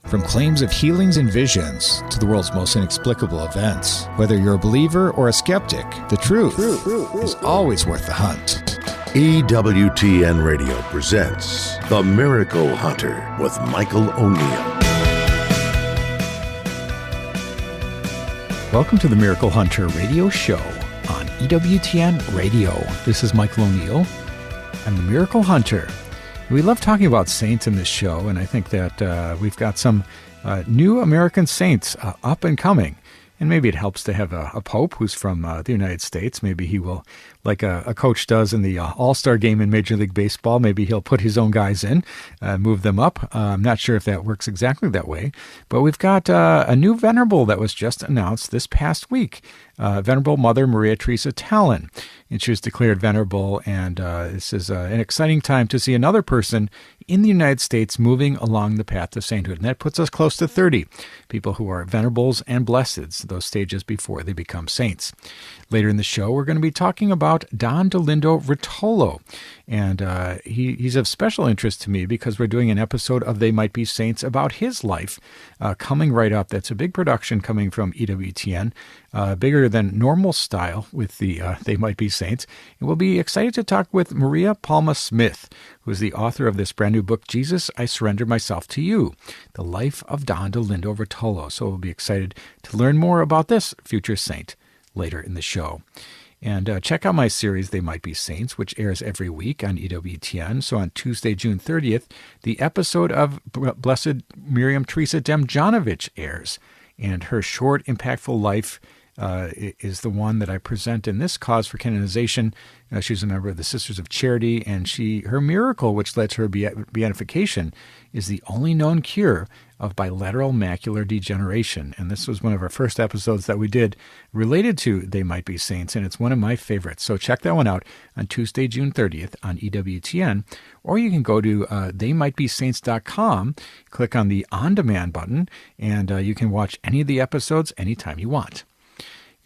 From claims of healings and visions to the world's most inexplicable events, whether you're a believer or a skeptic, the truth is always worth the hunt. EWTN Radio presents The Miracle Hunter with Michael O'Neill. Welcome to the Miracle Hunter radio show on EWTN Radio. This is Michael O'Neill. I'm the Miracle Hunter. We love talking about saints in this show, and I think that we've got some new American saints up and coming. And maybe it helps to have a pope who's from the United States. Maybe he will, like a coach does in the All-Star game in Major League Baseball, maybe he'll put his own guys in, move them up. I'm not sure if that works exactly that way. But we've got a new venerable that was just announced this past week, Venerable Mother Maria Teresa Tallon. And she was declared venerable, and this is an exciting time to see another person in the United States moving along the path of sainthood. And that puts us close to 30 people who are venerables and blesseds, those stages before they become saints. Later in the show, we're going to be talking about Don Dolindo Ruotolo. And he's of special interest to me because we're doing an episode of They Might Be Saints about his life coming right up. That's a big production coming from EWTN, bigger than normal style with the They Might Be Saints. And we'll be excited to talk with Maria Palma Smith, who is the author of this brand new book, Jesus, I Surrender Myself to You, The Life of Don Dolindo Ruotolo. So we'll be excited to learn more about this future saint later in the show. And check out my series, They Might Be Saints, which airs every week on EWTN. So on Tuesday, June 30th, the episode of Blessed Miriam Teresa Demjanovic airs. And her short, impactful life is the one that I present in this cause for canonization. She's a member of the Sisters of Charity, and her miracle, which led to her beatification, is the only known cure of bilateral macular degeneration. And this was one of our first episodes that we did related to They Might Be Saints, and it's one of my favorites. So check that one out on Tuesday, June 30th on EWTN, or you can go to theymightbesaints.com, click on the on-demand button, and you can watch any of the episodes anytime you want.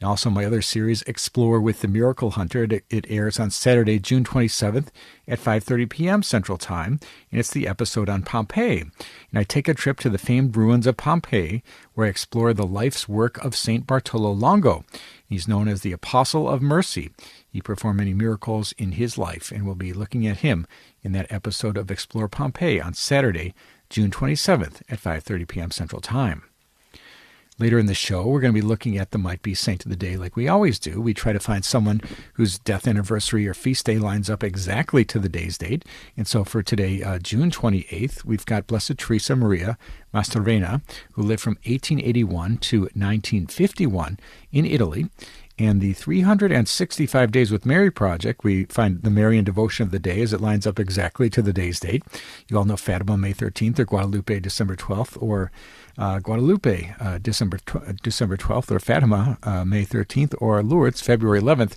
And also my other series, Explore with the Miracle Hunter. It airs on Saturday, June 27th at 5:30 p.m. Central Time, and it's the episode on Pompeii. And I take a trip to the famed ruins of Pompeii, where I explore the life's work of St. Bartolo Longo. He's known as the Apostle of Mercy. He performed many miracles in his life, and we'll be looking at him in that episode of Explore Pompeii on Saturday, June 27th at 5:30 p.m. Central Time. Later in the show, we're going to be looking at the Might Be Saint of the Day like we always do. We try to find someone whose death anniversary or feast day lines up exactly to the day's date. And so for today, June 28th, we've got Blessed Teresa Maria Mastroreina, who lived from 1881 to 1951 in Italy. And the 365 Days with Mary project, we find the Marian devotion of the day as it lines up exactly to the day's date. You all know Fatima, May 13th, or Guadalupe, December 12th, or Guadalupe, December 12th, or Fatima, May 13th, or Lourdes, February 11th.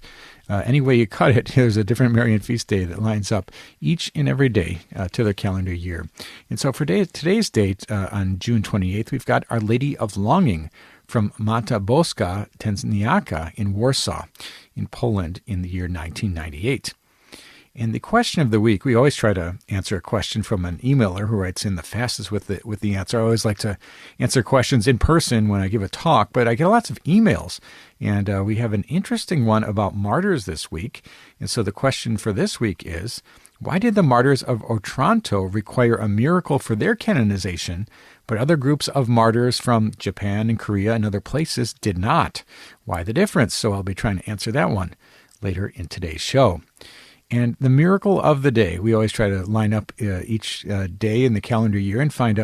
Any way you cut it, there's a different Marian feast day that lines up each and every day to the calendar year. And so for today's date, on June 28th, we've got Our Lady of Longing from Mata Boska Tenzyniaka in Warsaw, in Poland, in the year 1998. And the question of the week, we always try to answer a question from an emailer who writes in the fastest with the answer. I always like to answer questions in person when I give a talk, but I get lots of emails. And we have an interesting one about martyrs this week. And so the question for this week is, why did the martyrs of Otranto require a miracle for their canonization, but other groups of martyrs from Japan and Korea and other places did not? Why the difference? So I'll be trying to answer that one later in today's show. And the miracle of the day, we always try to line up each day in the calendar year and find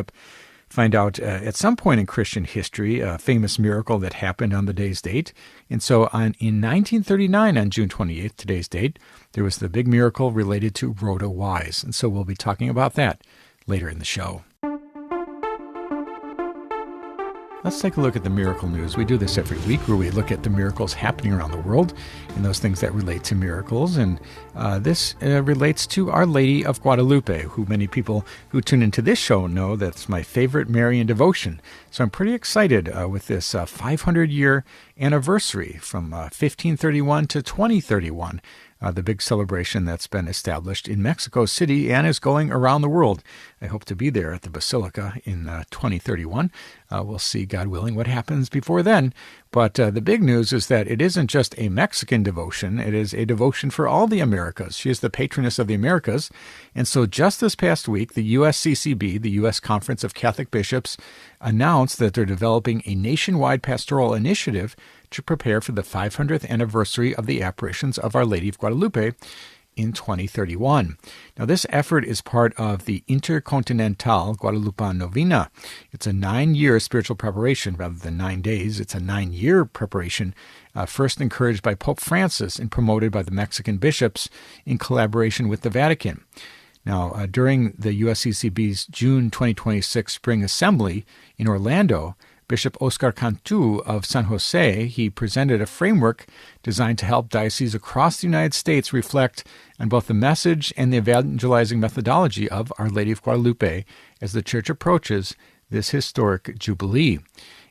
out at some point in Christian history a famous miracle that happened on the day's date. And so in 1939, on June 28th, today's date, there was the big miracle related to Rhoda Wise. And so we'll be talking about that later in the show. Let's take a look at the miracle news. We do this every week where we look at the miracles happening around the world and those things that relate to miracles. And this relates to Our Lady of Guadalupe, who many people who tune into this show know that's my favorite Marian devotion. So I'm pretty excited with this 500-year anniversary from 1531 to 2031. the big celebration that's been established in Mexico City and is going around the world. I hope to be there at the Basilica in 2031. We'll see, God willing, what happens before then. But the big news is that it isn't just a Mexican devotion. It is a devotion for all the Americas. She is the patroness of the Americas. And so just this past week, the USCCB, the U.S. Conference of Catholic Bishops, announced that they're developing a nationwide pastoral initiative to prepare for the 500th anniversary of the apparitions of Our Lady of Guadalupe in 2031. Now, this effort is part of the Intercontinental Guadalupan Novena. It's a 9-year spiritual preparation rather than 9 days. It's a 9-year preparation, first encouraged by Pope Francis and promoted by the Mexican bishops in collaboration with the Vatican. Now, during the USCCB's June 2026 Spring Assembly in Orlando, Bishop Oscar Cantu of San Jose, he presented a framework designed to help dioceses across the United States reflect on both the message and the evangelizing methodology of Our Lady of Guadalupe as the Church approaches this historic jubilee.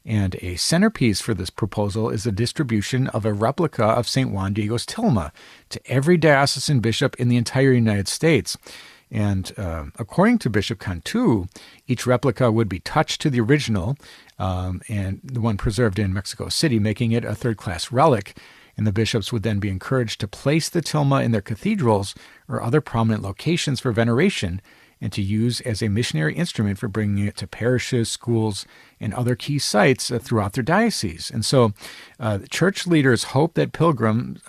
And a centerpiece for this proposal is the distribution of a replica of St. Juan Diego's tilma to every diocesan bishop in the entire United States. And according to Bishop Cantu, each replica would be touched to the original, and the one preserved in Mexico City, making it a third-class relic. And the bishops would then be encouraged to place the tilma in their cathedrals or other prominent locations for veneration and to use as a missionary instrument for bringing it to parishes, schools, and other key sites throughout their diocese. And so church leaders hope that pilgrim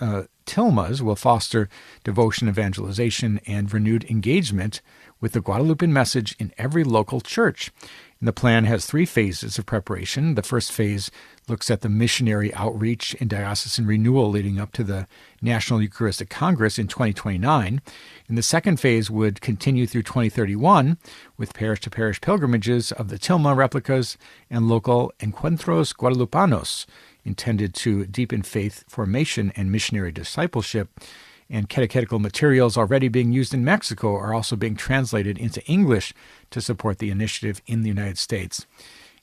tilmas will foster devotion, evangelization, and renewed engagement with the Guadalupan message in every local church. And the plan has 3 phases of preparation. The first phase looks at the missionary outreach and diocesan renewal leading up to the National Eucharistic Congress in 2029. And the second phase would continue through 2031 with parish-to-parish pilgrimages of the tilma replicas and local encuentros guadalupanos intended to deepen faith formation and missionary discipleship. And catechetical materials already being used in Mexico are also being translated into English to support the initiative in the United States.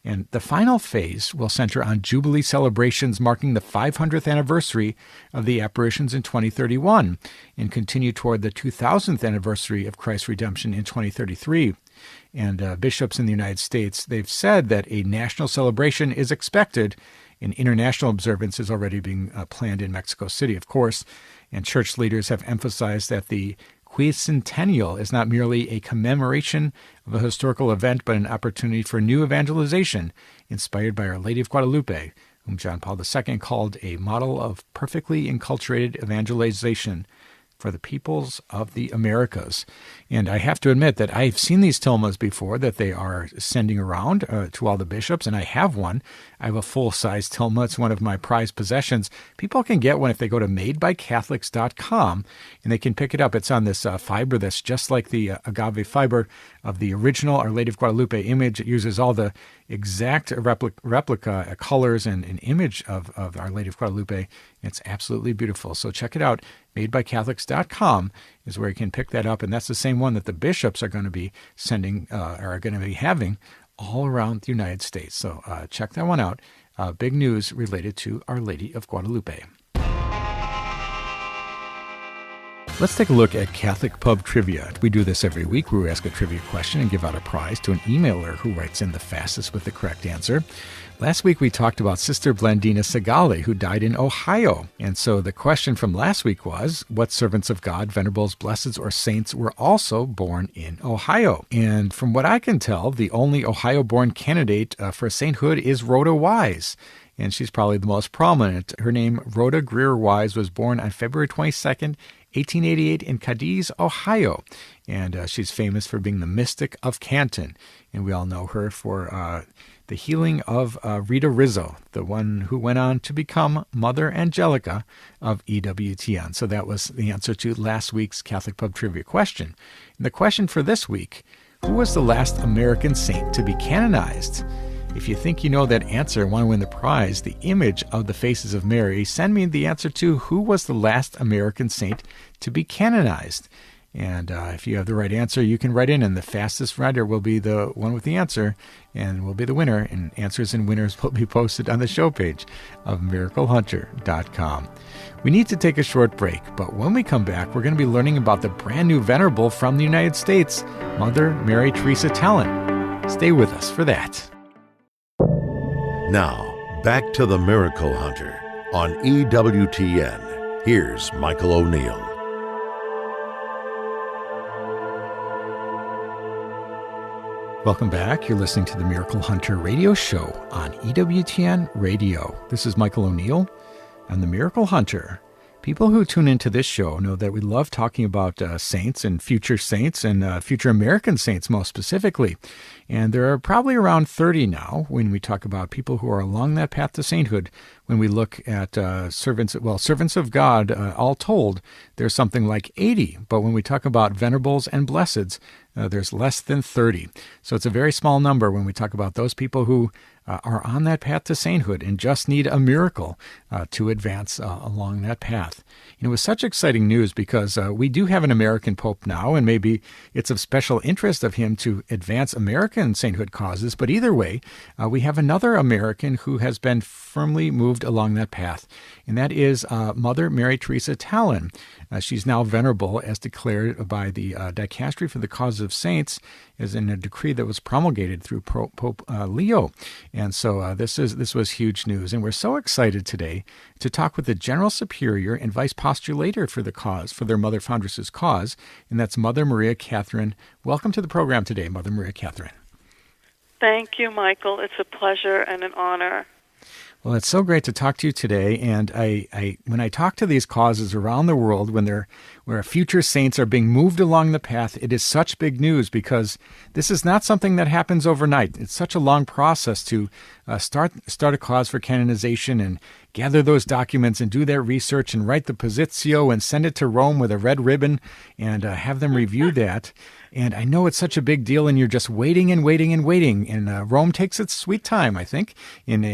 And the final phase will center on Jubilee celebrations marking the 500th anniversary of the apparitions in 2031 and continue toward the 2000th anniversary of Christ's redemption in 2033. And bishops in the United States, they've said that a national celebration is expected, and international observance is already being planned in Mexico City, of course. And church leaders have emphasized that the Quicentennial is not merely a commemoration of a historical event, but an opportunity for new evangelization inspired by Our Lady of Guadalupe, whom John Paul II called a model of perfectly enculturated evangelization for the peoples of the Americas. And I have to admit that I've seen these tilmas before that they are sending around to all the bishops, and I have one. I have a full-size tilma. It's one of my prized possessions. People can get one if they go to madebycatholics.com, and they can pick it up. It's on this fiber that's just like the agave fiber of the original Our Lady of Guadalupe image. It uses all the exact replica colors and an image of Our Lady of Guadalupe. It's absolutely beautiful. So check it out. Madebycatholics.com is where you can pick that up, and that's the same one that the bishops are going to be sending, or are going to be having all around the United States. So check that one out. Big news related to Our Lady of Guadalupe. Let's take a look at Catholic Pub Trivia. We do this every week where we ask a trivia question and give out a prize to an emailer who writes in the fastest with the correct answer. Last week we talked about Sister Blandina Segale, who died in Ohio. And so the question from last week was, what servants of God, venerables, blesseds, or saints were also born in Ohio? And from what I can tell, the only Ohio-born candidate for sainthood is Rhoda Wise. And she's probably the most prominent. Her name, Rhoda Greer Wise, was born on February 22nd, 1888 in Cadiz, Ohio. And she's famous for being the mystic of Canton. And we all know her for the healing of Rita Rizzo, the one who went on to become Mother Angelica of EWTN. So that was the answer to last week's Catholic Pub Trivia question. And the question for this week, who was the last American saint to be canonized? If you think you know that answer and want to win the prize, the image of the faces of Mary, send me the answer to who was the last American saint to be canonized. And if you have the right answer, you can write in, and the fastest writer will be the one with the answer and will be the winner. And answers and winners will be posted on the show page of miraclehunter.com. We need to take a short break, but when we come back, we're going to be learning about the brand new venerable from the United States, Mother Mary Teresa Tallon. Stay with us for that. Now, back to the Miracle Hunter on EWTN. Here's Michael O'Neill. Welcome back. You're listening to the Miracle Hunter radio show on EWTN Radio. This is Michael O'Neill. I'm the Miracle Hunter. People who tune into this show know that we love talking about saints and future American saints most specifically. And there are probably around 30 now when we talk about people who are along that path to sainthood. When we look at servants of God, all told, there's something like 80. But when we talk about venerables and blesseds, there's less than 30. So it's a very small number when we talk about those people who are on that path to sainthood and just need a miracle to advance along that path. And it was such exciting news because we do have an American Pope now, and maybe it's of special interest of him to advance American sainthood causes. But either way, we have another American who has been firmly moved along that path, and that is Mother Mary Teresa Tallon. She's now venerable as declared by the Dicastery for the Cause of Saints, as in a decree that was promulgated through Pope Leo. And so this was huge news. And we're so excited today to talk with the General Superior and vice-postulator for the cause, for their Mother Foundress's cause, and that's Mother Maria Catherine. Welcome to the program today, Mother Maria Catherine. Thank you, Michael. It's a pleasure and an honor. Well, it's so great to talk to you today, and when I talk to these causes around the world, where future saints are being moved along the path, it is such big news because this is not something that happens overnight. It's such a long process to start a cause for canonization and gather those documents and do their research and write the positio and send it to Rome with a red ribbon and have them review that. And I know it's such a big deal, and you're just waiting and waiting and waiting. And Rome takes its sweet time, I think, in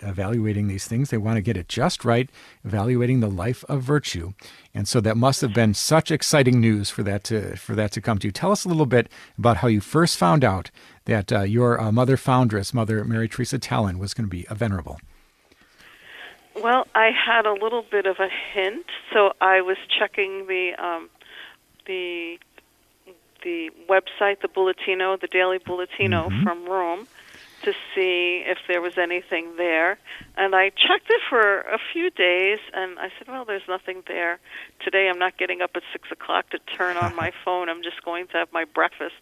evaluating these things. They want to get it just right, evaluating the life of virtue. And so that must have been such exciting news for that to come to you. Tell us a little bit about how you first found out that your mother foundress, Mother Mary Teresa Tallon, was going to be a venerable. Well, I had a little bit of a hint, so I was checking the website, the daily bulletino from Rome, to see if there was anything there. And I checked it for a few days, and I said, well, there's nothing there. Today I'm not getting up at 6 o'clock to turn on my phone. I'm just going to have my breakfast.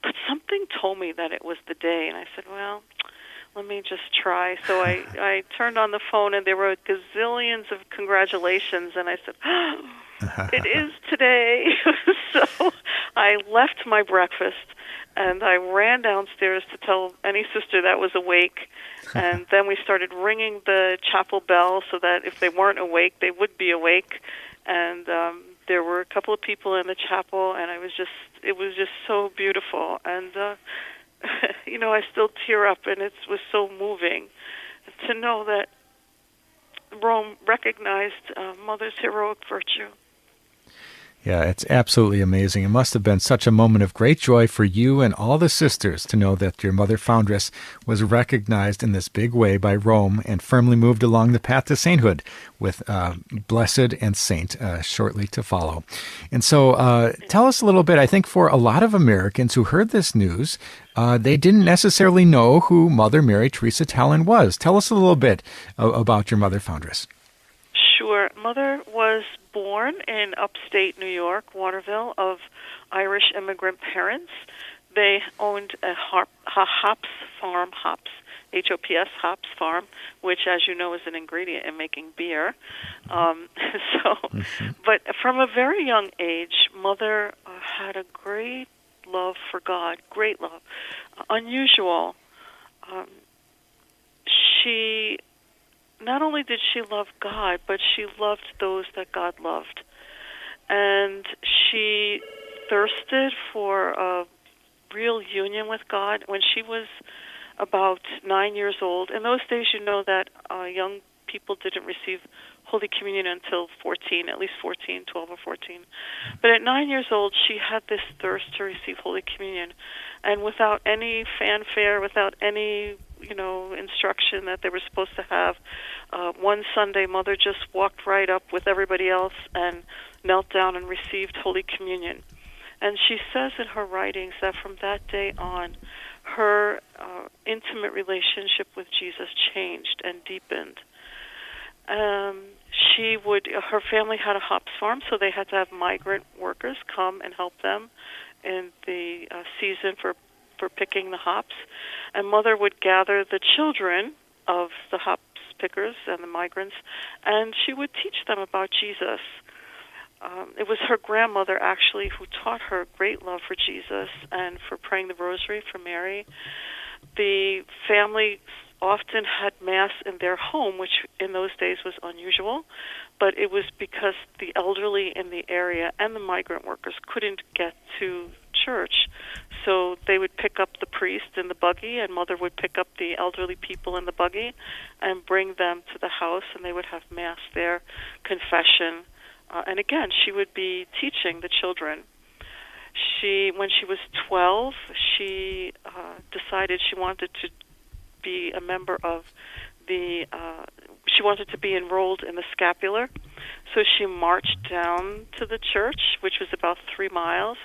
But something told me that it was the day, and I said, well, let me just try. So I turned on the phone, and there were gazillions of congratulations, and I said, it is today. So I left my breakfast, and I ran downstairs to tell any sister that was awake, and then we started ringing the chapel bell so that if they weren't awake, they would be awake. And there were a couple of people in the chapel, and it was just so beautiful. And I still tear up, and it was so moving to know that Rome recognized Mother's heroic virtue. Yeah, it's absolutely amazing. It must have been such a moment of great joy for you and all the sisters to know that your mother foundress was recognized in this big way by Rome and firmly moved along the path to sainthood with blessed and saint shortly to follow. And so tell us a little bit. I think for a lot of Americans who heard this news, they didn't necessarily know who Mother Mary Teresa Tallon was. Tell us a little bit about your mother foundress. Sure. Mother was born in upstate New York, Waterville, of Irish immigrant parents. They owned a hops farm, H-O-P-S, hops farm, which, as you know, is an ingredient in making beer. But from a very young age, Mother had a great love for God, great love, unusual. She not only did she love God, but she loved those that God loved. And she thirsted for a real union with God when she was about 9 years old. In those days, you know that young people didn't receive Holy Communion until 14, at least 14, 12 or 14. But at 9 years old, she had this thirst to receive Holy Communion. And without any fanfare, without any, instruction that they were supposed to have, one Sunday, Mother just walked right up with everybody else and knelt down and received Holy Communion. And she says in her writings that from that day on, her intimate relationship with Jesus changed and deepened. Her family had a hops farm, so they had to have migrant workers come and help them in the season for picking the hops. And Mother would gather the children of the hops pickers and the migrants, and she would teach them about Jesus. It was her grandmother, actually, who taught her great love for Jesus and for praying the rosary for Mary. The family often had Mass in their home, which in those days was unusual, but it was because the elderly in the area and the migrant workers couldn't get to church. So they would pick up the priest in the buggy, and Mother would pick up the elderly people in the buggy and bring them to the house, and they would have Mass there, confession. And again, she would be teaching the children. When she was 12, she decided she wanted to be a member of she wanted to be enrolled in the scapular. So she marched down to the church, which was about 3 miles,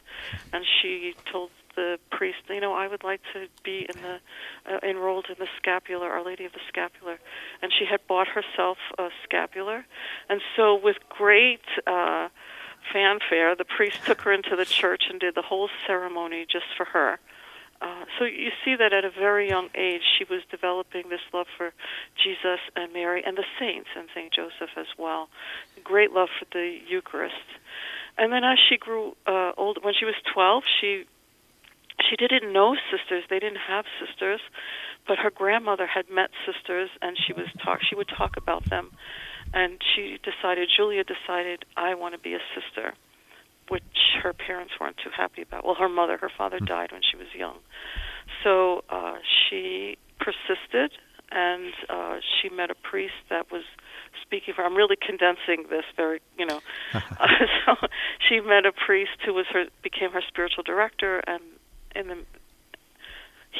and she told the priest, I would like to be enrolled in the scapular, Our Lady of the Scapular. And she had bought herself a scapular. And so with great fanfare, the priest took her into the church and did the whole ceremony just for her. So you see that at a very young age, she was developing this love for Jesus and Mary and the saints and St. Joseph as well. Great love for the Eucharist. And then as she grew older, when she was 12, she didn't know sisters. They didn't have sisters, but her grandmother had met sisters, and she would talk about them. And Julia decided, I want to be a sister, which her parents weren't too happy about. Well, her father died when she was young. So she persisted, and she met a priest that was speaking for her. I'm really condensing this very, So she met a priest who became her spiritual director, and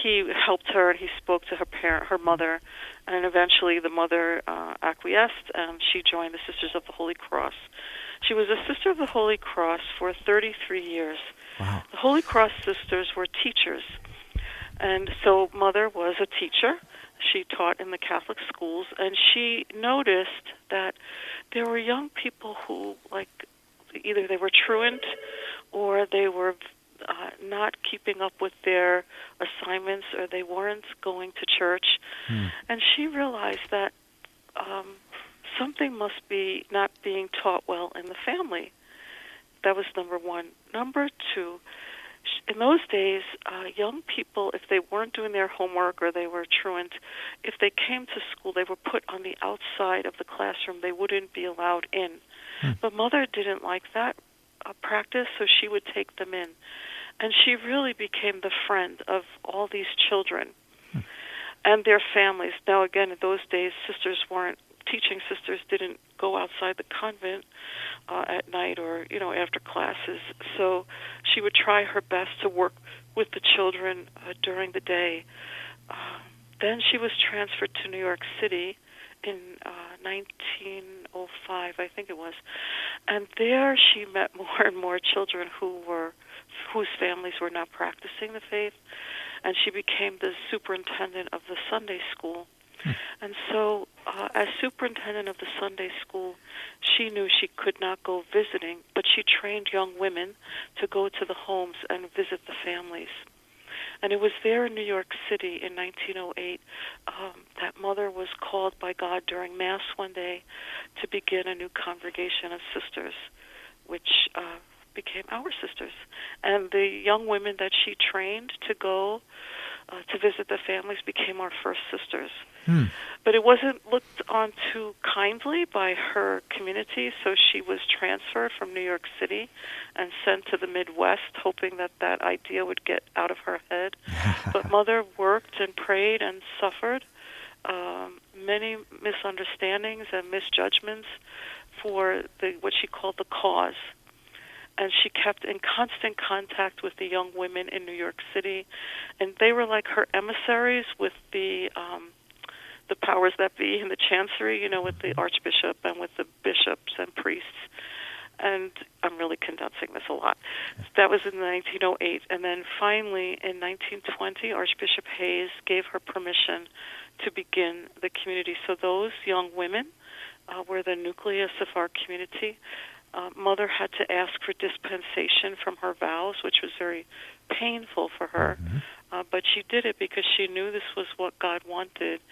he helped her, and he spoke to her mother, and eventually the mother acquiesced, and she joined the Sisters of the Holy Cross. She was a Sister of the Holy Cross for 33 years. Wow. The Holy Cross sisters were teachers, and so Mother was a teacher. She taught in the Catholic schools, and she noticed that there were young people who, either they were truant or they were not keeping up with their assignments, or they weren't going to church. And she realized that something must be not being taught well in the family. That was number one. Number two, in those days, young people, if they weren't doing their homework or they were truant, if they came to school, they were put on the outside of the classroom. They wouldn't be allowed in. But Mother didn't like that practice, so she would take them in. And she really became the friend of all these children and their families. Now, again, in those days, teaching sisters didn't go outside the convent at night or, after classes. So she would try her best to work with the children during the day. Then she was transferred to New York City in 1905, I think it was. And there she met more and more children whose families were not practicing the faith. And she became the superintendent of the Sunday school. And so as superintendent of the Sunday school, she knew she could not go visiting, but she trained young women to go to the homes and visit the families. And it was there in New York City in 1908 that Mother was called by God during Mass one day to begin a new congregation of sisters, which became our sisters. And the young women that she trained to go to visit the families became our first sisters. But it wasn't looked on too kindly by her community, so she was transferred from New York City and sent to the Midwest, hoping that idea would get out of her head. But Mother worked and prayed and suffered, many misunderstandings and misjudgments for what she called the cause. And she kept in constant contact with the young women in New York City, and they were like her emissaries with the powers that be in the chancery, with the archbishop and with the bishops and priests. And I'm really condensing this a lot. That was in 1908, and then finally in 1920, Archbishop Hayes gave her permission to begin the community. So those young women were the nucleus of our community. Mother had to ask for dispensation from her vows, which was very painful for her. But she did it because she knew this was what God wanted.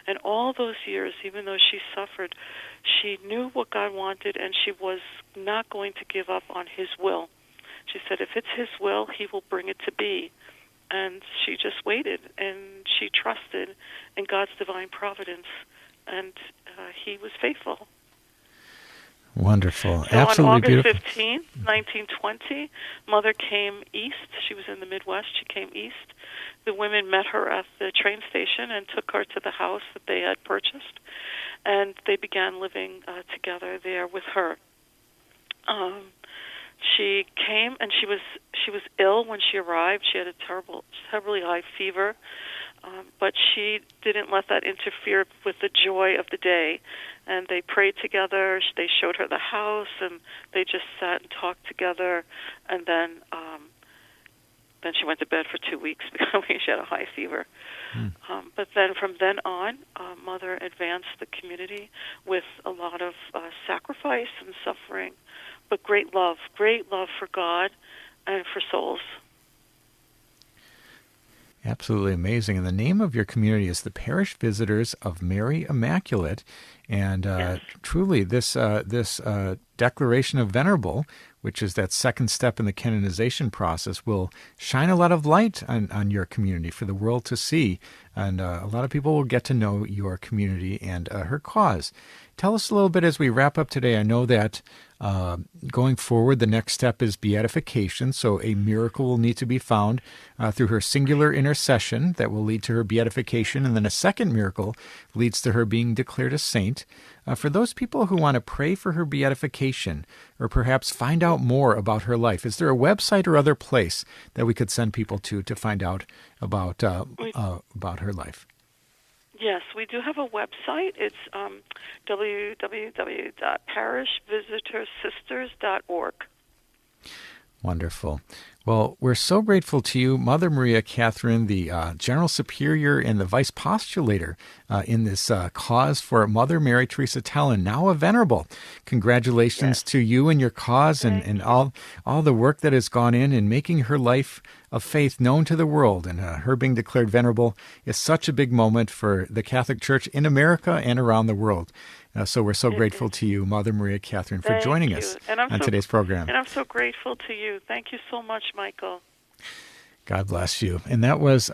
And all those years, even though she suffered, she knew what God wanted, and she was not going to give up on His will. She said, if it's His will, He will bring it to be. And she just waited, and she trusted in God's divine providence, and He was faithful. Wonderful. So Absolutely on August beautiful. 15, 1920, Mother came east. She was in the Midwest. She came east. The women met her at the train station and took her to the house that they had purchased, and they began living together there with her. She came, and she was ill when she arrived. She had a terribly high fever, but she didn't let that interfere with the joy of the day. And they prayed together. They showed her the house, and they just sat and talked together. And then she went to bed for 2 weeks because she had a high fever. But then from then on, Mother advanced the community with a lot of sacrifice and suffering, but great love for God and for souls. Absolutely amazing. And the name of your community is the Parish Visitors of Mary Immaculate. And Yes. truly, this declaration of venerable, which is that second step in the canonization process, will shine a lot of light on your community for the world to see. And a lot of people will get to know your community and her cause. Tell us a little bit as we wrap up today. I know that going forward, the next step is beatification. So a miracle will need to be found through her singular intercession that will lead to her beatification. And then a second miracle leads to her being declared a saint. For those people who want to pray for her beatification or perhaps find out more about her life, is there a website or other place that we could send people to find out about her life? Yes, we do have a website. It's www.parishvisitorsisters.org. Wonderful. Well, we're so grateful to you, Mother Maria Catherine, the General Superior and the Vice-postulator in this cause for Mother Mary Teresa Tallon, now a venerable. Congratulations to you and your cause and all the work that has gone in making her life of faith known to the world. And her being declared venerable is such a big moment for the Catholic Church in America and around the world. So we're so grateful to you, Mother Maria Catherine, for joining us on today's program. And I'm so grateful to you. Thank you so much, Michael. God bless you. And that was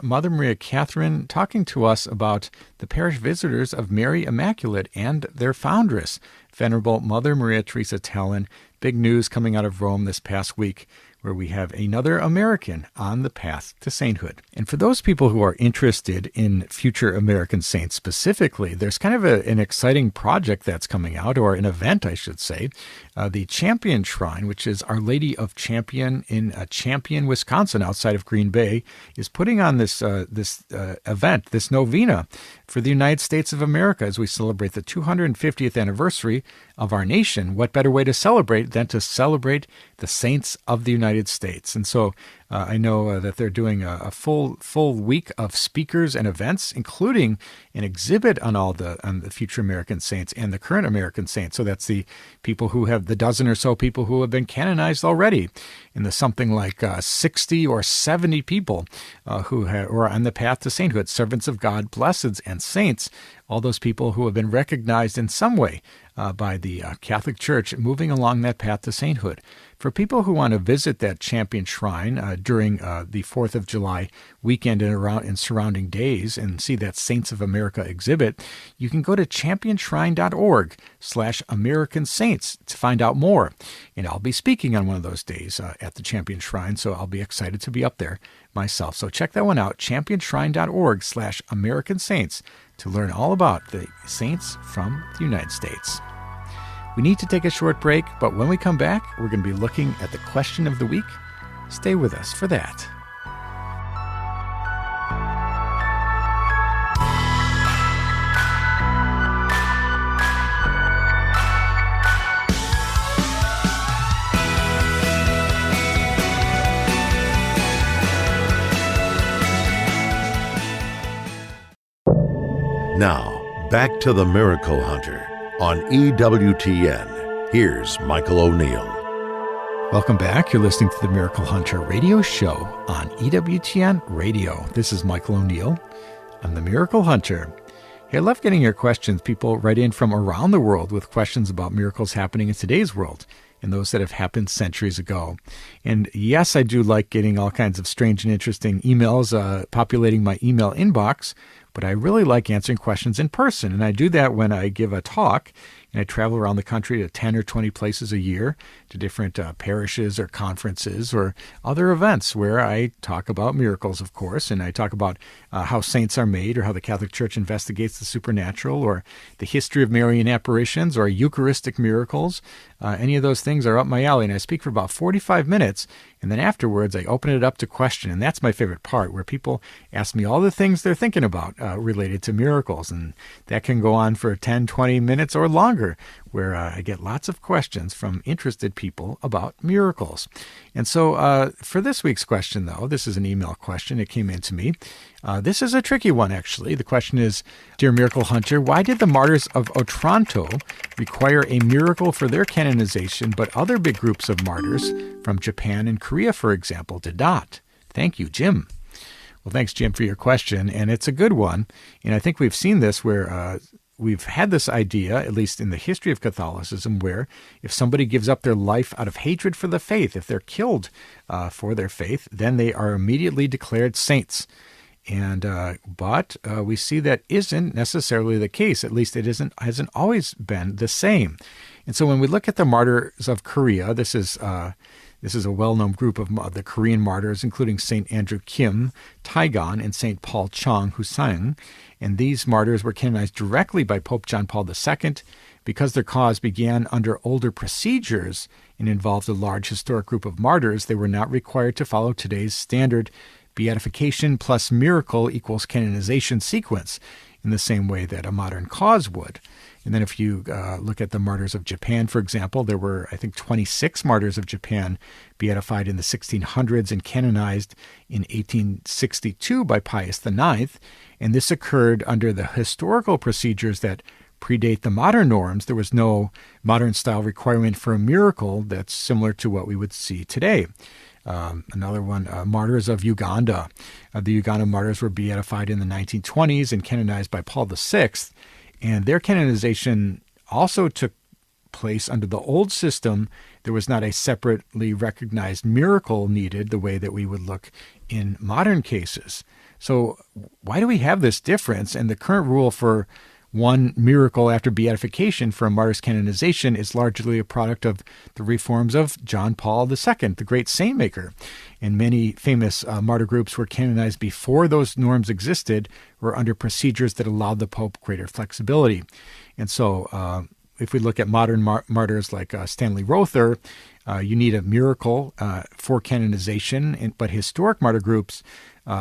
Mother Maria Catherine talking to us about the Parish Visitors of Mary Immaculate and their foundress, Venerable Mother Maria Teresa Tallon. Big news coming out of Rome this past week, where we have another American on the path to sainthood. And for those people who are interested in future American saints specifically, there's kind of an exciting project that's coming out, or an event, I should say. The Champion Shrine, which is Our Lady of Champion in Champion, Wisconsin, outside of Green Bay, is putting on this event, this novena, for the United States of America as we celebrate the 250th anniversary of our nation. What better way to celebrate than to celebrate the saints of the United States? And so I know that they're doing a full week of speakers and events, including an exhibit on the future American saints and the current American saints. So that's the people who have the dozen or so people who have been canonized already, and the something like 60 or 70 people who are on the path to sainthood, servants of God, blesseds, and saints. All those people who have been recognized in some way by the Catholic Church moving along that path to sainthood. For people who want to visit that Champion Shrine during the 4th of July weekend and surrounding days and see that Saints of America exhibit, you can go to championshrine.org/American Saints to find out more. And I'll be speaking on one of those days at the Champion Shrine, so I'll be excited to be up there myself. So check that one out, championshrine.org/American Saints, to learn all about the saints from the United States. We need to take a short break, but when we come back, we're going to be looking at the question of the week. Stay with us for that. Now, back to the Miracle Hunter on EWTN. Here's Michael O'Neill. Welcome back. You're listening to the Miracle Hunter radio show on EWTN Radio. This is Michael O'Neill. I'm the Miracle Hunter. Hey, I love getting your questions. People write in from around the world with questions about miracles happening in today's world and those that have happened centuries ago. And yes, I do like getting all kinds of strange and interesting emails populating my email inbox, but I really like answering questions in person. And I do that when I give a talk, and I travel around the country to 10 or 20 places a year to different parishes or conferences or other events where I talk about miracles, of course, and I talk about how saints are made or how the Catholic Church investigates the supernatural or the history of Marian apparitions or Eucharistic miracles. Any of those things are up my alley, and I speak for about 45 minutes, and then afterwards I open it up to question, and that's my favorite part, where people ask me all the things they're thinking about related to miracles, and that can go on for 10, 20 minutes or longer, where I get lots of questions from interested people about miracles. And so for this week's question, though, this is an email question. It came in to me. This is a tricky one, actually. The question is, Dear Miracle Hunter, why did the martyrs of Otranto require a miracle for their canonization, but other big groups of martyrs from Japan and Korea, for example, did not? Thank you, Jim. Well, thanks, Jim, for your question, and it's a good one. And I think we've seen this where we've had this idea, at least in the history of Catholicism, where if somebody gives up their life out of hatred for the faith, if they're killed for their faith, then they are immediately declared saints. And but we see that isn't necessarily the case. At least it hasn't always been the same. And so when we look at the martyrs of Korea, this is a well-known group of the Korean martyrs, including St. Andrew Kim Taegon and St. Paul Chung Husang. And these martyrs were canonized directly by Pope John Paul II because their cause began under older procedures and involved a large historic group of martyrs. They were not required to follow today's standard beatification plus miracle equals canonization sequence in the same way that a modern cause would. And then if you look at the martyrs of Japan, for example, there were, I think, 26 martyrs of Japan beatified in the 1600s and canonized in 1862 by Pius IX. And this occurred under the historical procedures that predate the modern norms. There was no modern-style requirement for a miracle that's similar to what we would see today. Another one, martyrs of Uganda. The Uganda martyrs were beatified in the 1920s and canonized by Paul VI. And their canonization also took place under the old system. There was not a separately recognized miracle needed the way that we would look in modern cases. So why do we have this difference? And the current rule for one miracle after beatification for a martyr's canonization is largely a product of the reforms of John Paul II, the great saint maker. And many famous martyr groups were canonized before those norms existed or under procedures that allowed the Pope greater flexibility. And so if we look at modern martyrs like Stanley Rother, you need a miracle for canonization, but historic martyr groups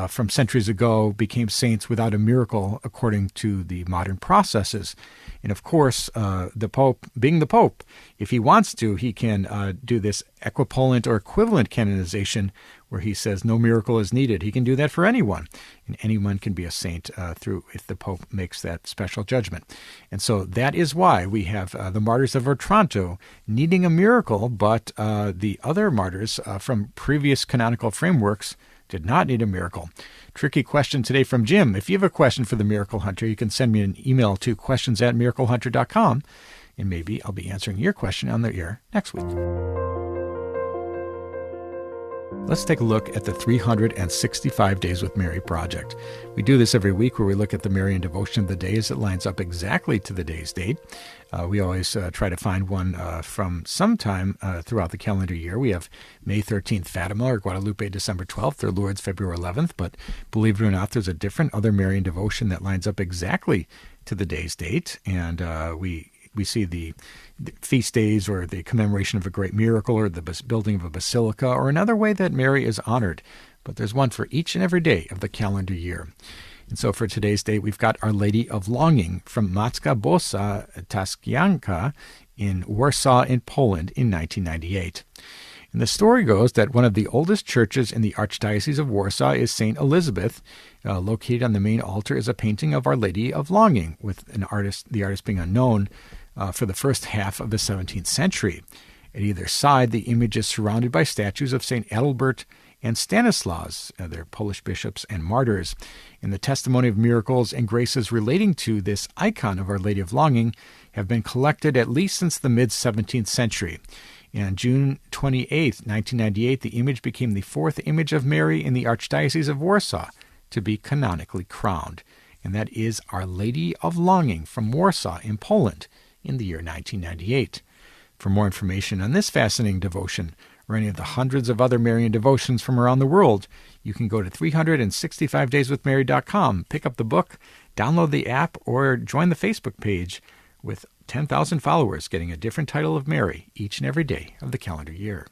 from centuries ago became saints without a miracle according to the modern processes. And of course, the Pope, being the Pope, if he wants to, he can do this equipollent or equivalent canonization where he says no miracle is needed. He can do that for anyone, and anyone can be a saint if the Pope makes that special judgment. And so that is why we have the martyrs of Otranto needing a miracle, but the other martyrs from previous canonical frameworks did not need a miracle. Tricky question today from Jim. If you have a question for the Miracle Hunter, you can send me an email to questions@miraclehunter.com, and maybe I'll be answering your question on the air next week. Let's take a look at the 365 Days with Mary project. We do this every week where we look at the Marian devotion of the day as it lines up exactly to the day's date. We always try to find one from sometime throughout the calendar year. We have May 13th, Fatima, or Guadalupe, December 12th, or Lourdes, February 11th. But believe it or not, there's a different other Marian devotion that lines up exactly to the day's date. And we see the feast days or the commemoration of a great miracle or the building of a basilica or another way that Mary is honored. But there's one for each and every day of the calendar year. And so for today's date, we've got Our Lady of Longing from Matka Boska Taskianka in Warsaw in Poland in 1998. And the story goes that one of the oldest churches in the Archdiocese of Warsaw is St. Elizabeth. Located on the main altar is a painting of Our Lady of Longing, with the artist being unknown, for the first half of the 17th century. At either side, the image is surrounded by statues of St. Adalbert and Stanislaus, they're Polish bishops and martyrs. And the testimony of miracles and graces relating to this icon of Our Lady of Longing have been collected at least since the mid-17th century. And on June 28, 1998, the image became the fourth image of Mary in the Archdiocese of Warsaw to be canonically crowned. And that is Our Lady of Longing from Warsaw in Poland in the year 1998. For more information on this fascinating devotion, or any of the hundreds of other Marian devotions from around the world, you can go to 365dayswithmary.com, pick up the book, download the app, or join the Facebook page with 10,000 followers getting a different title of Mary each and every day of the calendar year.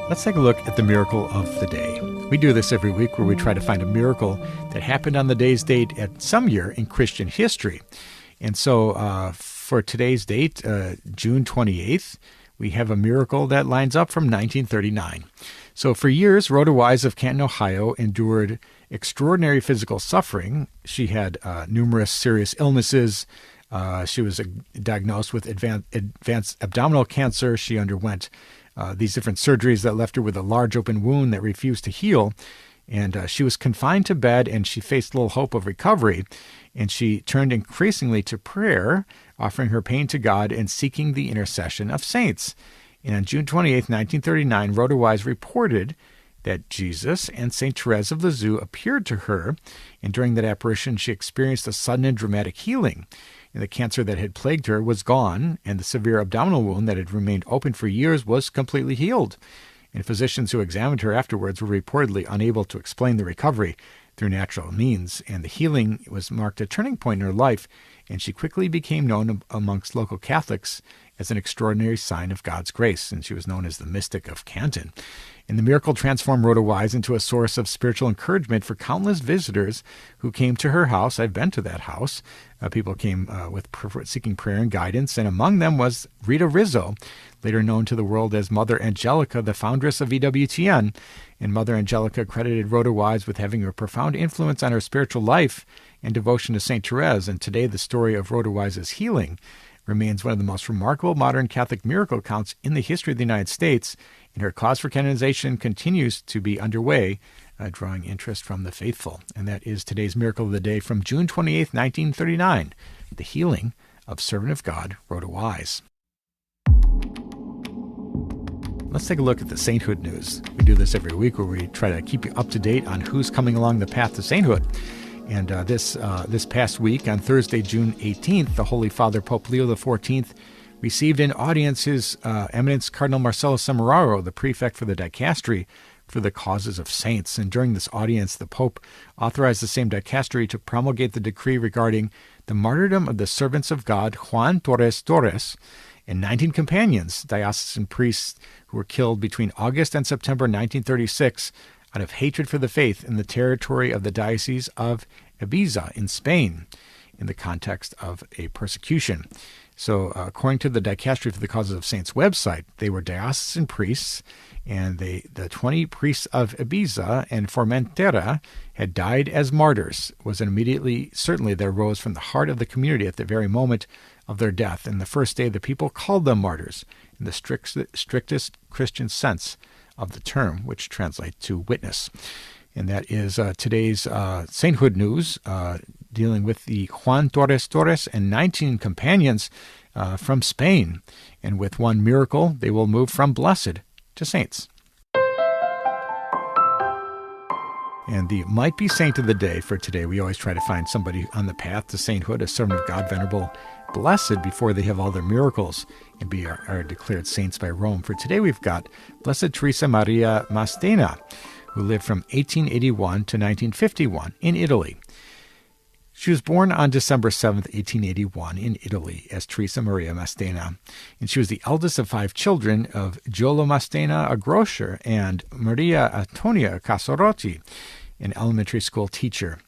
Let's take a look at the miracle of the day. We do this every week where we try to find a miracle that happened on the day's date at some year in Christian history. And so for today's date, June 28th, we have a miracle that lines up from 1939. So for years, Rhoda Wise of Canton, Ohio, endured extraordinary physical suffering. She had numerous serious illnesses. She was diagnosed with advanced abdominal cancer. She underwent these different surgeries that left her with a large open wound that refused to heal. And she was confined to bed, and she faced little hope of recovery. And she turned increasingly to prayer, offering her pain to God and seeking the intercession of saints. And on June 28, 1939, Rhoda Wise reported that Jesus and St. Therese of Lisieux appeared to her, and during that apparition she experienced a sudden and dramatic healing. And the cancer that had plagued her was gone, and the severe abdominal wound that had remained open for years was completely healed. And physicians who examined her afterwards were reportedly unable to explain the recovery through natural means, and the healing was marked a turning point in her life, and she quickly became known amongst local Catholics as an extraordinary sign of God's grace, and she was known as the Mystic of Canton. And the miracle transformed Rhoda Wise into a source of spiritual encouragement for countless visitors who came to her house. I've been to that house. People came seeking prayer and guidance, and among them was Rita Rizzo, later known to the world as Mother Angelica, the foundress of EWTN. And Mother Angelica credited Rhoda Wise with having a profound influence on her spiritual life and devotion to St. Therese. And today the story of Rhoda Wise's healing remains one of the most remarkable modern Catholic miracle accounts in the history of the United States, and her cause for canonization continues to be underway, drawing interest from the faithful. And that is today's miracle of the day from June 28, 1939, the healing of servant of God, Rhoda Wise. Let's take a look at the sainthood news. We do this every week where we try to keep you up to date on who's coming along the path to sainthood. And this past week, on Thursday, June 18th, the Holy Father Pope Leo XIV received in audience His Eminence Cardinal Marcelo Semeraro, the prefect for the dicastery for the causes of saints. And during this audience, the Pope authorized the same dicastery to promulgate the decree regarding the martyrdom of the servants of God, Juan Torres Torres, and 19 companions, diocesan priests, who were killed between August and September 1936 out of hatred for the faith in the territory of the Diocese of Ibiza in Spain, in the context of a persecution. So according to the Dicastery for the Causes of Saints website, they were diocesan priests, and the 20 priests of Ibiza and Formentera had died as martyrs. Was immediately, certainly there rose from the heart of the community at the very moment of their death. And the first day the people called them martyrs in the strictest Christian sense of the term, which translates to witness. And that is today's sainthood news, dealing with the Juan Torres Torres and 19 companions from Spain. And with one miracle, they will move from blessed to saints. And the might be saint of the day for today, we always try to find somebody on the path to sainthood, a servant of God, venerable, blessed before they have all their miracles and are declared saints by Rome. For today we've got Blessed Teresa Maria Mastena, who lived from 1881 to 1951 in Italy. She was born on December 7th, 1881 in Italy as Teresa Maria Mastena, and she was the eldest of 5 children of Giulio Mastena, a grocer, and Maria Antonia Casarotti, an elementary school teacher.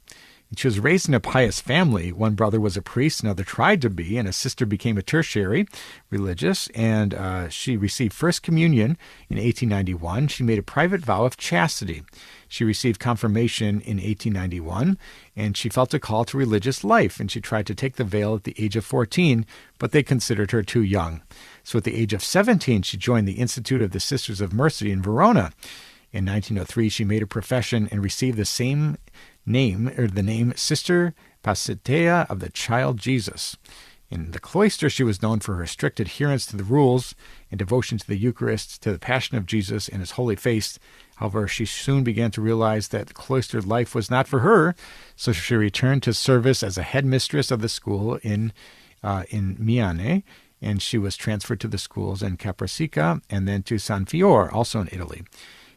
And she was raised in a pious family. One brother was a priest, another tried to be, and a sister became a tertiary religious, and she received First Communion in 1891. She made a private vow of chastity. She received confirmation in 1891, and she felt a call to religious life, and she tried to take the veil at the age of 14, but they considered her too young. So at the age of 17, she joined the Institute of the Sisters of Mercy in Verona. In 1903, she made a profession and received the name Sister Pasitea of the Child Jesus. In the cloister, she was known for her strict adherence to the rules and devotion to the Eucharist, to the Passion of Jesus and His holy face. However, she soon began to realize that cloistered life was not for her, so she returned to service as a headmistress of the school in Miane, and she was transferred to the schools in Caprassica and then to San Fior, also in Italy.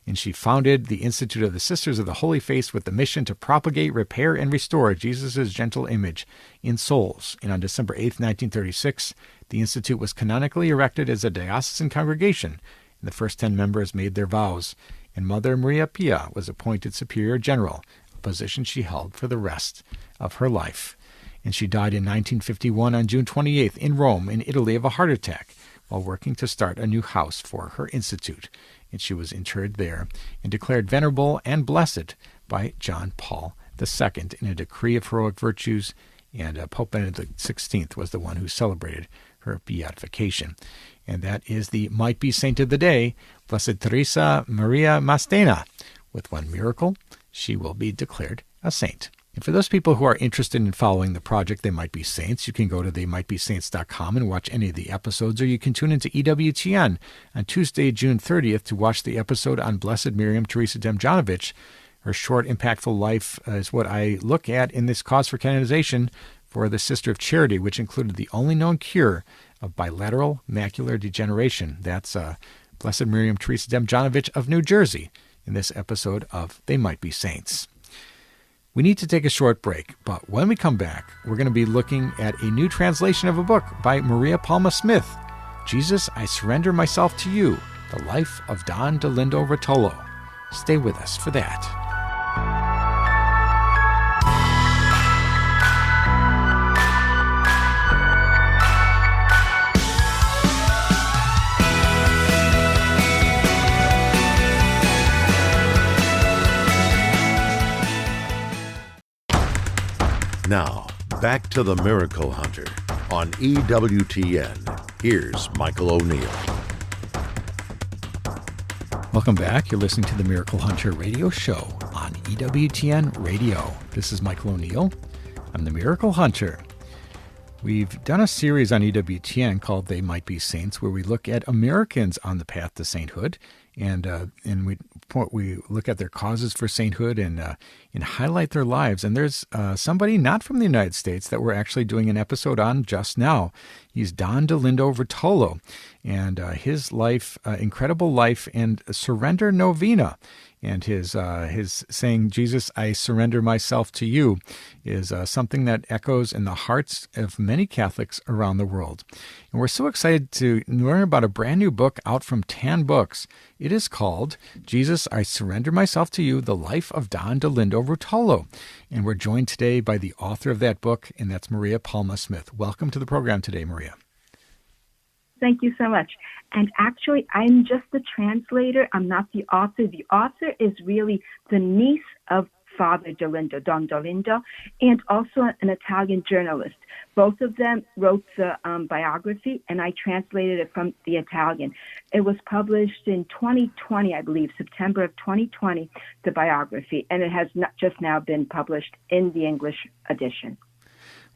And she founded the Institute of the Sisters of the Holy Face with the mission to propagate, repair, and restore Jesus' gentle image in souls. And on December 8th, 1936, the Institute was canonically erected as a diocesan congregation, and the first 10 members made their vows. And Mother Maria Pia was appointed Superior General, a position she held for the rest of her life. And she died in 1951 on June 28th in Rome, in Italy, of a heart attack while working to start a new house for her institute. And she was interred there and declared venerable and blessed by John Paul II in a decree of heroic virtues, and Pope Benedict XVI was the one who celebrated her beatification. And that is the might be saint of the day, Blessed Teresa Maria Mastena. With one miracle, she will be declared a saint. And for those people who are interested in following the project They Might Be Saints, you can go to theymightbesaints.com and watch any of the episodes, or you can tune into EWTN on Tuesday, June 30th to watch the episode on Blessed Miriam Teresa Demjanovic. Her short, impactful life is what I look at in this cause for canonization for the Sister of Charity, which included the only known cure of bilateral macular degeneration. That's Blessed Miriam Teresa Demjanovic of New Jersey in this episode of They Might Be Saints. We need to take a short break, but when we come back, we're going to be looking at a new translation of a book by Maria Palma Smith, Jesus, I Surrender Myself to You, The Life of Don Dolindo Ruotolo. Stay with us for that. Now, back to the Miracle Hunter on EWTN. Here's Michael O'Neill. Welcome back. You're listening to the Miracle Hunter radio show on EWTN Radio. This is Michael O'Neill. I'm the Miracle Hunter. We've done a series on EWTN called They Might Be Saints, where we look at Americans on the path to sainthood, and we look at their causes for sainthood and highlight their lives. And there's somebody not from the United States that we're actually doing an episode on just now. He's Don Dolindo Ruotolo, and his life, incredible life, and Surrender Novena. And his saying, Jesus, I surrender myself to you, is something that echoes in the hearts of many Catholics around the world. And we're so excited to learn about a brand new book out from Tan Books. It is called Jesus, I Surrender Myself to You, The Life of Don Dolindo Ruotolo. And we're joined today by the author of that book, and that's Maria Palma Smith. Welcome to the program today, Maria. Thank you so much. And actually, I'm just the translator. I'm not the author. The author is really the niece of Father Dolindo, Don Dolindo, and also an Italian journalist. Both of them wrote the biography, and I translated it from the Italian. It was published in 2020, I believe, September of 2020, the biography, and it has not just now been published in the English edition.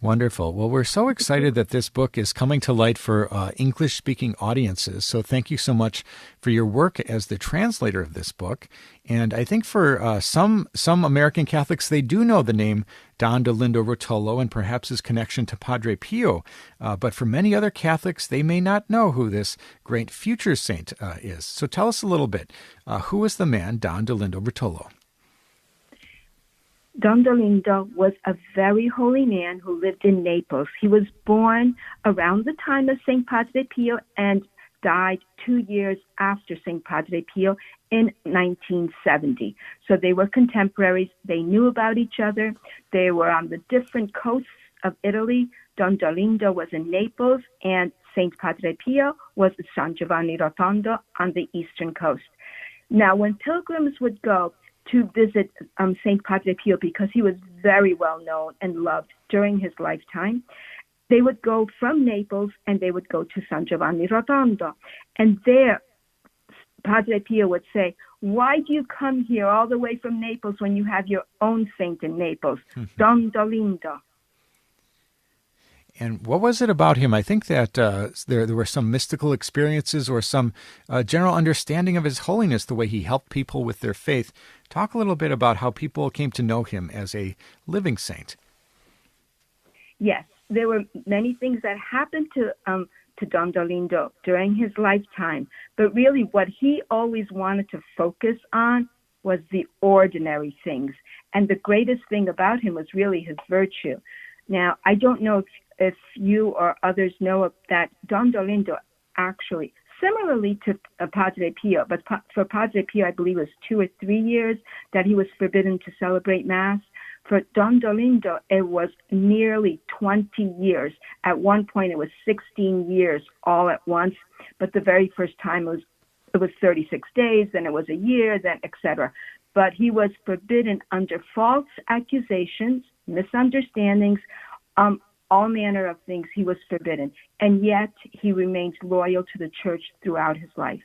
Wonderful. Well, we're so excited that this book is coming to light for English-speaking audiences. So thank you so much for your work as the translator of this book. And I think for some American Catholics, they do know the name Don Dolindo Ruotolo and perhaps his connection to Padre Pio. But for many other Catholics, they may not know who this great future saint is. So tell us a little bit. Who is the man, Don Dolindo Ruotolo? Don Dolindo was a very holy man who lived in Naples. He was born around the time of St. Padre Pio and died 2 years after St. Padre Pio in 1970. So they were contemporaries. They knew about each other. They were on the different coasts of Italy. Don Dolindo was in Naples, and St. Padre Pio was at San Giovanni Rotondo on the eastern coast. Now, when pilgrims would go to visit St. Padre Pio, because he was very well known and loved during his lifetime, they would go from Naples and they would go to San Giovanni Rotondo. And there, Padre Pio would say, "Why do you come here all the way from Naples when you have your own saint in Naples, Don Dolindo?" And what was it about him? I think that there were some mystical experiences or some general understanding of his holiness, the way he helped people with their faith. Talk a little bit about how people came to know him as a living saint. Yes, there were many things that happened to Don Dolindo during his lifetime, but really what he always wanted to focus on was the ordinary things. And the greatest thing about him was really his virtue. Now, I don't know if you or others know that Don Dolindo actually, similarly to Padre Pio, but for Padre Pio, I believe it was 2 or 3 years that he was forbidden to celebrate Mass. For Don Dolindo, it was nearly 20 years. At one point, it was 16 years all at once, but the very first time it was 36 days, then it was a year, then etc. But he was forbidden under false accusations, misunderstandings, all manner of things. He was forbidden, and yet he remains loyal to the church throughout his life.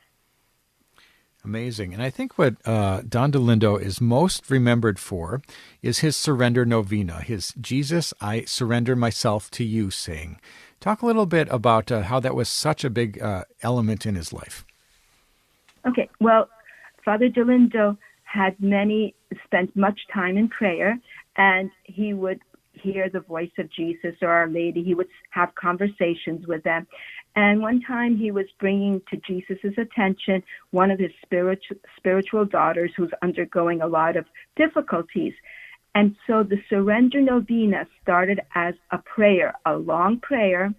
Amazing. And I think what Don Dolindo is most remembered for is his Surrender Novena, his Jesus, I surrender myself to you saying. Talk a little bit about how that was such a big element in his life. Okay. Well, Father Dolindo had spent much time in prayer, and he would hear the voice of Jesus or Our Lady. He would have conversations with them. And one time he was bringing to Jesus' attention one of his spiritual daughters who's undergoing a lot of difficulties. And so the Surrender Novena started as a prayer, a long prayer.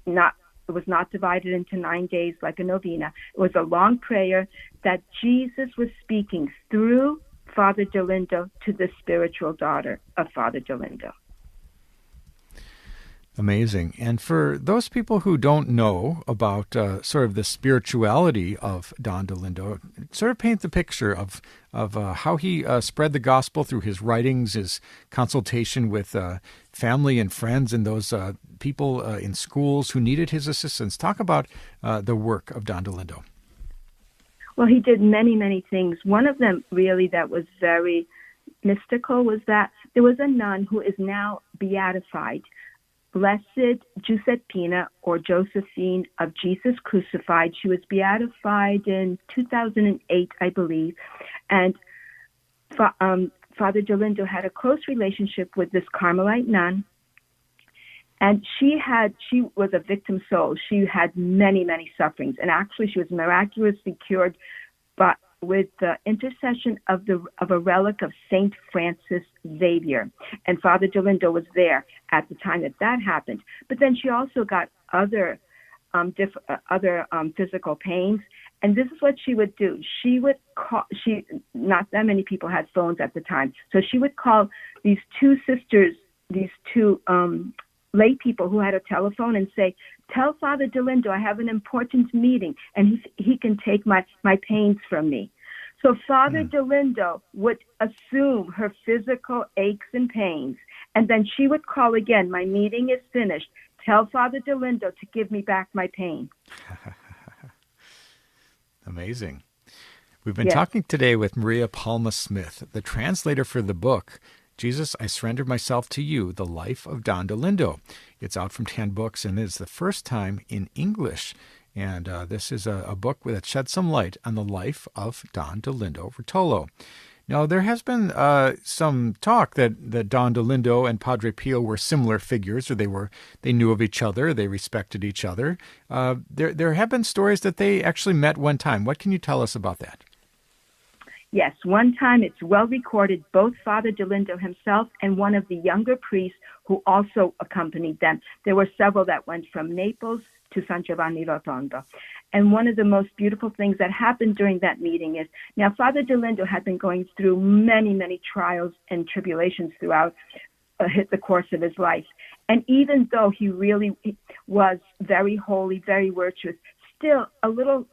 It was not divided into 9 days like a novena. It was a long prayer that Jesus was speaking through Father Dolindo to the spiritual daughter of Father Dolindo. Amazing. And for those people who don't know about sort of the spirituality of Don Dolindo, sort of paint the picture of how he spread the gospel through his writings, his consultation with family and friends and those people in schools who needed his assistance. Talk about the work of Don Dolindo. Well, he did many, many things. One of them really that was very mystical was that there was a nun who is now beatified, Blessed Giuseppina, or Josephine of Jesus Crucified. She was beatified in 2008, I believe. And Father Dolindo had a close relationship with this Carmelite nun. And she was a victim soul. She had many, many sufferings. And actually, she was miraculously cured with the intercession of a relic of Saint Francis Xavier. And Father Dolindo was there at the time that happened. But then she also got other physical pains. And this is what she would do. She would call, not that many people had phones at the time. So she would call these two sisters, these two lay people who had a telephone and say, "Tell Father Dolindo I have an important meeting and he can take my pains from me." So Father Dolindo would assume her physical aches and pains, and then she would call again, "My meeting is finished. Tell Father Dolindo to give me back my pain." Amazing. We've been talking today with Maria Palma Smith, the translator for the book, Jesus, I Surrender Myself to You, The Life of Don Dolindo. It's out from 10 Books, and it's the first time in English. And this is a book that sheds some light on the life of Don Dolindo Ruotolo. Now, there has been some talk that Don Dolindo and Padre Pio were similar figures, or they knew of each other, they respected each other. There have been stories that they actually met one time. What can you tell us about that? Yes, one time it's well recorded, both Father Dolindo himself and one of the younger priests who also accompanied them. There were several that went from Naples to San Giovanni Rotondo. And one of the most beautiful things that happened during that meeting is, now Father Dolindo had been going through many, many trials and tribulations throughout the course of his life. And even though he really was very holy, very virtuous, still a little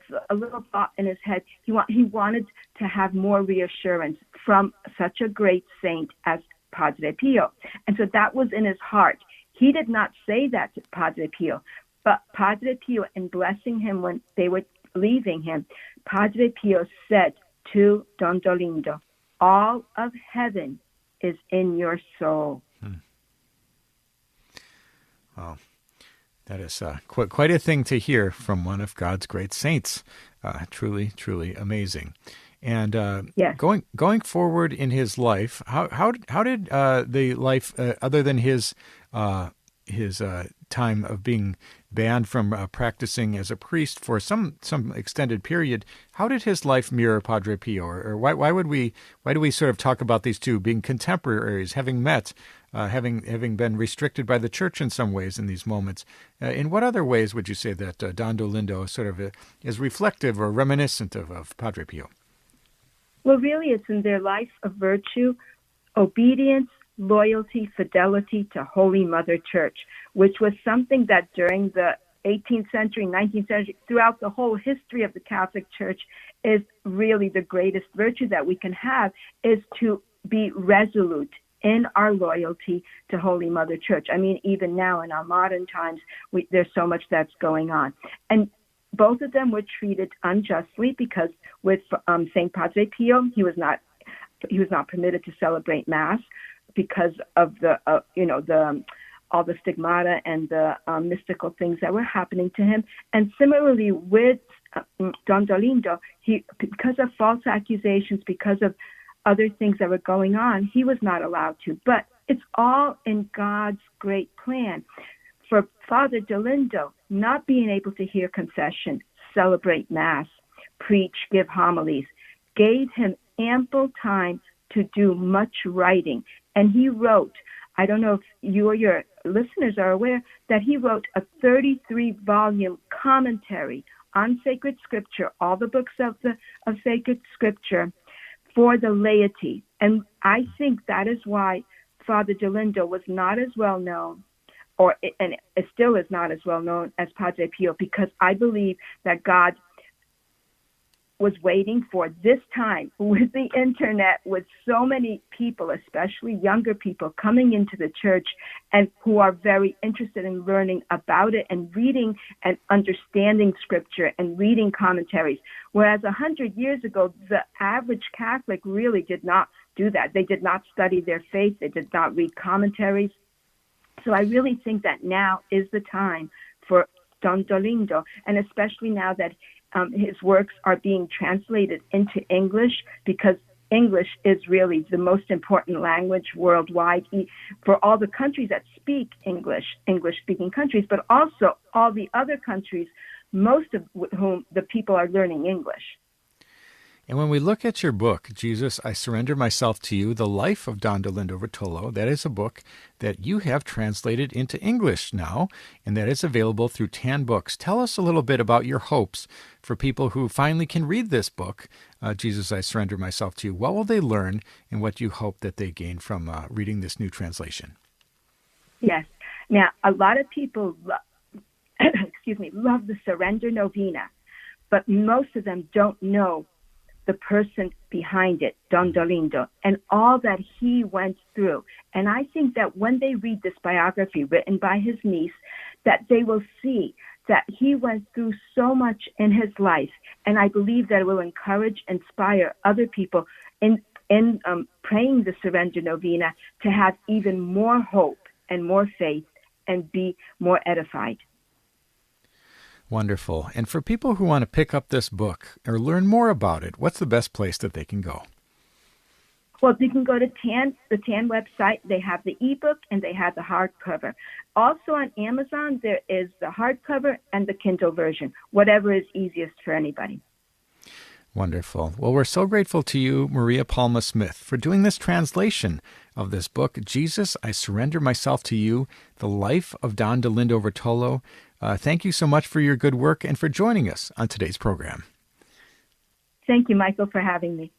thought in his head. He wanted to have more reassurance from such a great saint as Padre Pio. And so that was in his heart. He did not say that to Padre Pio, but Padre Pio, in blessing him when they were leaving him, Padre Pio said to Don Dolindo, all of heaven is in your soul. Wow. That is quite a thing to hear from one of God's great saints. Truly, truly amazing. And yes. going forward in his life, how did the life, other than his time of being banned from practicing as a priest for some extended period, how did his life mirror Padre Pio? Or why do we sort of talk about these two being contemporaries, having met? Having been restricted by the church in some ways in these moments. In what other ways would you say that Don Dolindo sort of is reflective or reminiscent of Padre Pio? Well, really, it's in their life of virtue, obedience, loyalty, fidelity to Holy Mother Church, which was something that during the 18th century, 19th century, throughout the whole history of the Catholic Church is really the greatest virtue that we can have, is to be resolute in our loyalty to Holy Mother Church. I mean, even now in our modern times, there's so much that's going on. And both of them were treated unjustly because with St. Padre Pio, he was not permitted to celebrate Mass because of the all the stigmata and the mystical things that were happening to him. And similarly with Don Dolindo, because of false accusations, because of other things that were going on, he was not allowed to. But it's all in God's great plan. For Father Dolindo, not being able to hear confession, celebrate Mass, preach, give homilies, gave him ample time to do much writing. And he wrote, I don't know if you or your listeners are aware, that he wrote a 33-volume commentary on sacred scripture, all the books of sacred scripture, for the laity. And I think that is why Father Dolindo was not as well known, and it still is not as well known as Padre Pio, because I believe that God was waiting for this time with the internet, with so many people, especially younger people, coming into the church and who are very interested in learning about it and reading and understanding scripture and reading commentaries. Whereas 100 years ago, the average Catholic really did not do that. They did not study their faith. They did not read commentaries. So I really think that now is the time for Don Dolindo, and especially now that his works are being translated into English, because English is really the most important language worldwide for all the countries that speak English, English-speaking countries, but also all the other countries, most of whom the people are learning English. And when we look at your book, Jesus, I Surrender Myself to You, The Life of Don Dolindo Ruotolo, that is a book that you have translated into English now, and that is available through 10 Books. Tell us a little bit about your hopes for people who finally can read this book, Jesus, I Surrender Myself to You. What will they learn, and what do you hope that they gain from reading this new translation? Yes. Now, a lot of people love the Surrender Novena, but most of them don't know the person behind it, Don Dolindo, and all that he went through. And I think that when they read this biography written by his niece, that they will see that he went through so much in his life. And I believe that it will encourage, inspire other people in in praying the Surrender Novena to have even more hope and more faith and be more edified. Wonderful. And for people who want to pick up this book or learn more about it, what's the best place that they can go? Well, you can go to the TAN website. They have the ebook and they have the hardcover. Also on Amazon, there is the hardcover and the Kindle version, whatever is easiest for anybody. Wonderful. Well, we're so grateful to you, Maria Palma Smith, for doing this translation of this book, Jesus, I Surrender Myself to You, The Life of Don Dolindo Ruotolo. Thank you so much for your good work and for joining us on today's program. Thank you, Michael, for having me.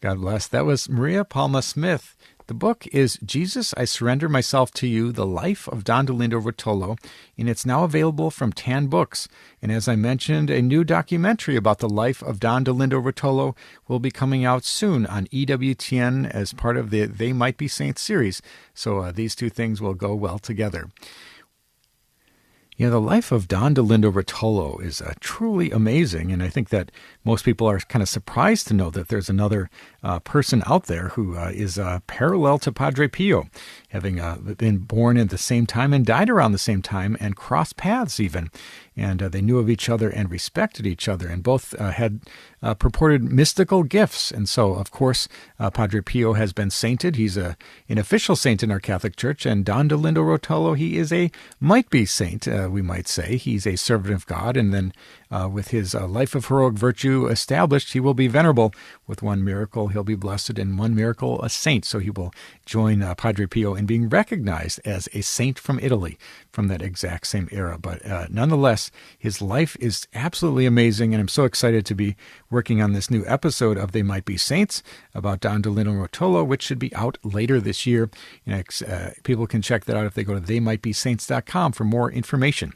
God bless. That was Maria Palma Smith. The book is Jesus, I Surrender Myself to You, The Life of Don Dolindo Ruotolo, and it's now available from TAN Books. And as I mentioned, a new documentary about the life of Don Dolindo Ruotolo will be coming out soon on EWTN as part of the They Might Be Saints series. So these two things will go well together. You know, the life of Don Dolindo Ruotolo is truly amazing, and I think that most people are kind of surprised to know that there's another person out there who is parallel to Padre Pio, having been born at the same time and died around the same time and crossed paths even. And they knew of each other and respected each other, and both had purported mystical gifts. And so, of course, Padre Pio has been sainted. He's an official saint in our Catholic Church, and Don Dolindo Ruotolo, he is a might-be saint, we might say. He's a servant of God, and then with his life of heroic virtue established, he will be venerable. With one miracle, he'll be blessed, and one miracle, a saint. So he will join Padre Pio in being recognized as a saint from Italy from that exact same era. But nonetheless, his life is absolutely amazing, and I'm so excited to be working on this new episode of They Might Be Saints about Don Dolindo Ruotolo, which should be out later this year. People can check that out if they go to theymightbesaints.com for more information.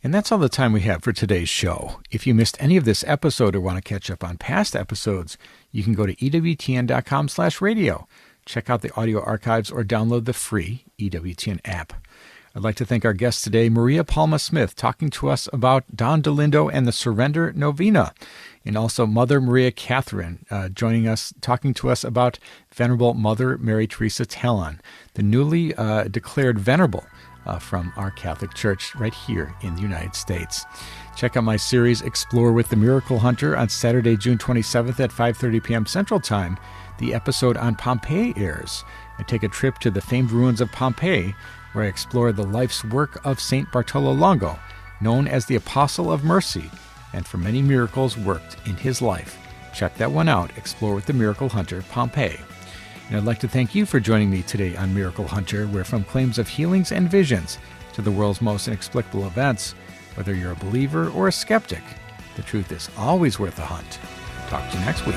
And that's all the time we have for today's show. If you missed any of this episode or want to catch up on past episodes, you can go to EWTN.com/radio. Check out the audio archives or download the free EWTN app. I'd like to thank our guest today, Maria Palma Smith, talking to us about Don Dolindo and the Surrender Novena, and also Mother Maria Catherine joining us, talking to us about Venerable Mother Mary Teresa Tallon, the newly declared venerable from our Catholic Church right here in the United States. Check out my series, Explore with the Miracle Hunter, on Saturday, June 27th at 5:30 p.m. Central Time. The episode on Pompeii airs. I take a trip to the famed ruins of Pompeii, where I explore the life's work of St. Bartolo Longo, known as the Apostle of Mercy, and for many miracles worked in his life. Check that one out, Explore with the Miracle Hunter, Pompeii. And I'd like to thank you for joining me today on Miracle Hunter, where from claims of healings and visions to the world's most inexplicable events, whether you're a believer or a skeptic, the truth is always worth a hunt. Talk to you next week.